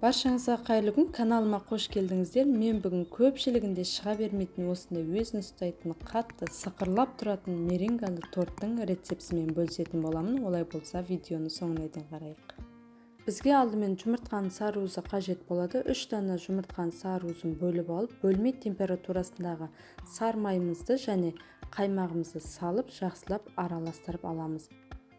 Баршаңызға қайырлы күн, каналыма қош келдіңіздер. Мен бүгін көпшілігінде шыға бермейтін осындай өзін ұстайтын қатты сықырлап тұратын меренгалы торттың рецептісімен бөлісетін боламын. Олай болса, видеоны соңына дейін қарайық. Бізге алдымен жұмыртқаның сарыуызы қажет болады. 3 дана жұмыртқаның сарыуызын бөліп алып, бөлме температурасындағы сары майымызды және қаймағымызды салып, жақсылап араластырып аламыз.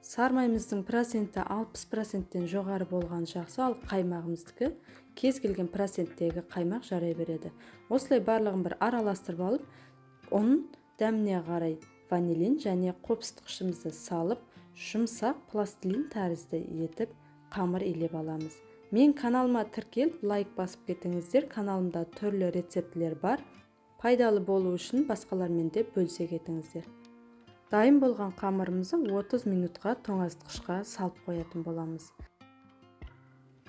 Сары майымыздың проценті 60%-тен жоғары болған жақсы, ал қаймағымыздікі кез келген проценттегі қаймақ жарай береді. Осылай барлығын бір араластырып алып, оның дәміне қарай ванилин және қопсытқышымызды салып, жұмсақ пластилин тәрізді етіп қамыр илеп аламыз. Мен каналыма тіркеліп, лайк басып кетіңіздер. Каналымда түрлі рецептілер бар. Пайдалы болу үшін басқалармен де бөлісе кетіңіздер. Дайын болған қамырымызды 30 минутқа тоңазытқышқа салып қоятын боламыз.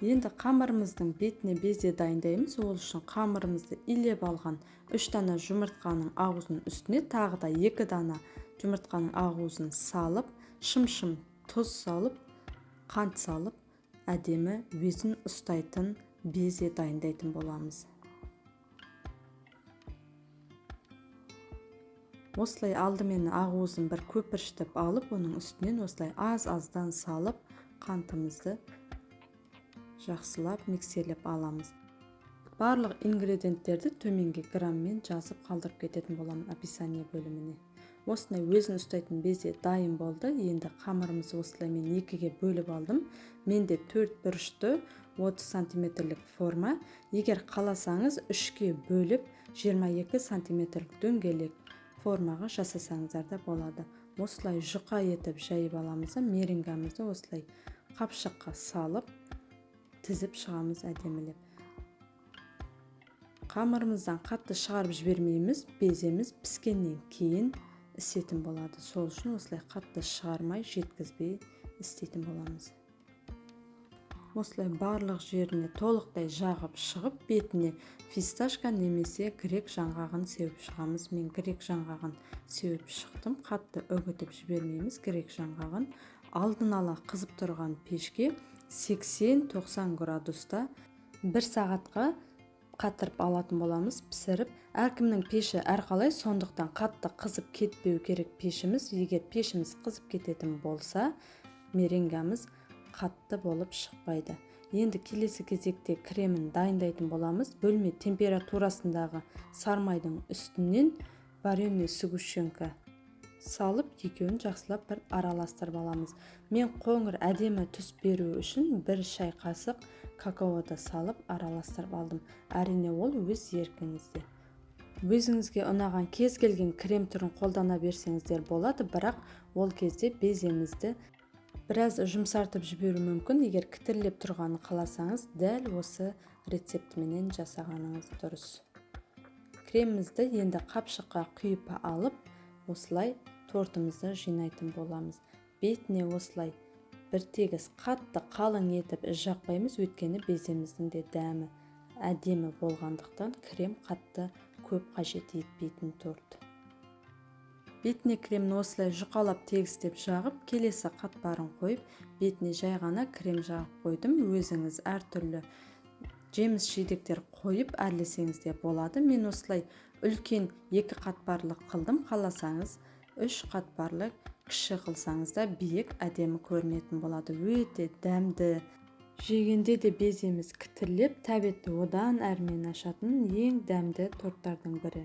Енді қамырымыздың бетіне безе дайындаймыз. Ол үшін қамырымызды илеп алған 3 дана жұмыртқаның ағуызының үстіне тағы да 2 дана жұмыртқаның ағуызын салып, шым-шым тұз салып, қант салып, әдемі өзін ұстайтын безе дайындайтын боламыз. Осылай алдымен ағуызын бір көпіршітіп алып, оның үстінен осылай аз-аздан салып, қантымызды жақсылап миксерлеп аламыз. Барлық ингредиенттерді төменге граммен жазып қалдырып кететін боламын описание бөліміне. Осылай өзін ұстайтын безе дайын болды. Енді қамырымызды осылай мен 2-ге бөліп алдым. Менде 4 бұрышты 30 сантиметрлік форма. Егер қаласаңыз 3-ге бөліп 22 сантиметрлік дөңгелек формаға жасасаңыздар да болады. Осылай жұқа етіп жайып аламыз. Меренгамызды осылай қапшыққа салып, тізіп шығамыз әдемілеп. Қамырымыздан қатты шығарып жібермейміз. Беземіз піскеннен кейін істейтін болады. Сол үшін осылай қатты шығармай, жеткізбей істейтін боламыз. Осылай барлық жеріне толықтай жағып шығып, бетіне фисташка немесе грек жаңғағын сеуіп шығамыз. Мен грек жаңғағын сеуіп шықтым. Қатты үгітіп жібермейміз грек жаңғағын. Алдын ала қызып тұрған пешке 80-90 градуста 1 сағатқа қатырып алатын боламыз, пісіріп. Әркімнің пеші әрқалай, сондықтан қатты қызып кетпеу керек пешіміз. Егер пешіміз қызып кететін болса, меренгамыз қатты болып шықпайды. Енді келесі кезекте кремін дайындайтын боламыз. Бөлме температурасындағы сары майдың үстінен вареный сгущенка салып, екеуін жақсылап бір араластырып аламыз. Мен қоңыр әдемі түс беру үшін 1 шай қасық какаоды салып араластырып алдым. Әрине ол өз еркіңізде. Өзіңізге ұнаған кез келген крем түрін қолдана берсеңіздер болады, бірақ ол кезде беземізді біраз жұмсартып жіберу мүмкін. Егер кітірлеп тұрғанын қаласаңыз, дәл осы рецептіменен жасағаныңыз дұрыс. Кремімізді енді қапшыққа құйып алып, осылай тортымызды жинайтын боламыз. Бетіне осылай бір тегіс қатты қалың етіп жақпаймыз, өйткені беземіздің де дәмі әдемі болғандықтан крем қатты көп қажет етпейтін торт. Бетіне кремін осылай жұқалап тегістеп жағып, келесі қатпарын қойып, бетіне жай ғана крем жағып қойдым. Өзіңіз әртүрлі жеміс жидектер қойып әрлесеңіз де болады. Мен осылай үлкен 2 қатпарлық қылдым. Қаласаңыз 3 қатпарлық кіші қылсаңыз да биік әдемі көрінетін болады. Өте дәмді. Жегенде де беземіз кітірлеп, тәбетті одан әрмен ашатын ең дәмді торттардың бірі.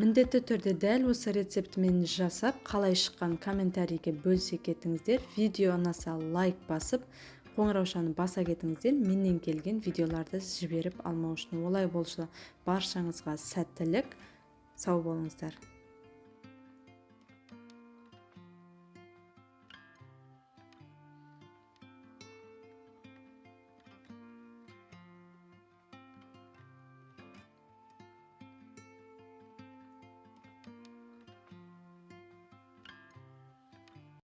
Міндетті түрде дәл осы рецептімен жасап, қалай шыққан комментарийге бөлісе кетіңіздер. Видео ұнаса лайк басып, қоңыраушаны баса кетіңіздер. Менен келген видеоларды жіберіп алмау үшін. Олай болса, баршаңызға сәттілік, сау болыңыздар.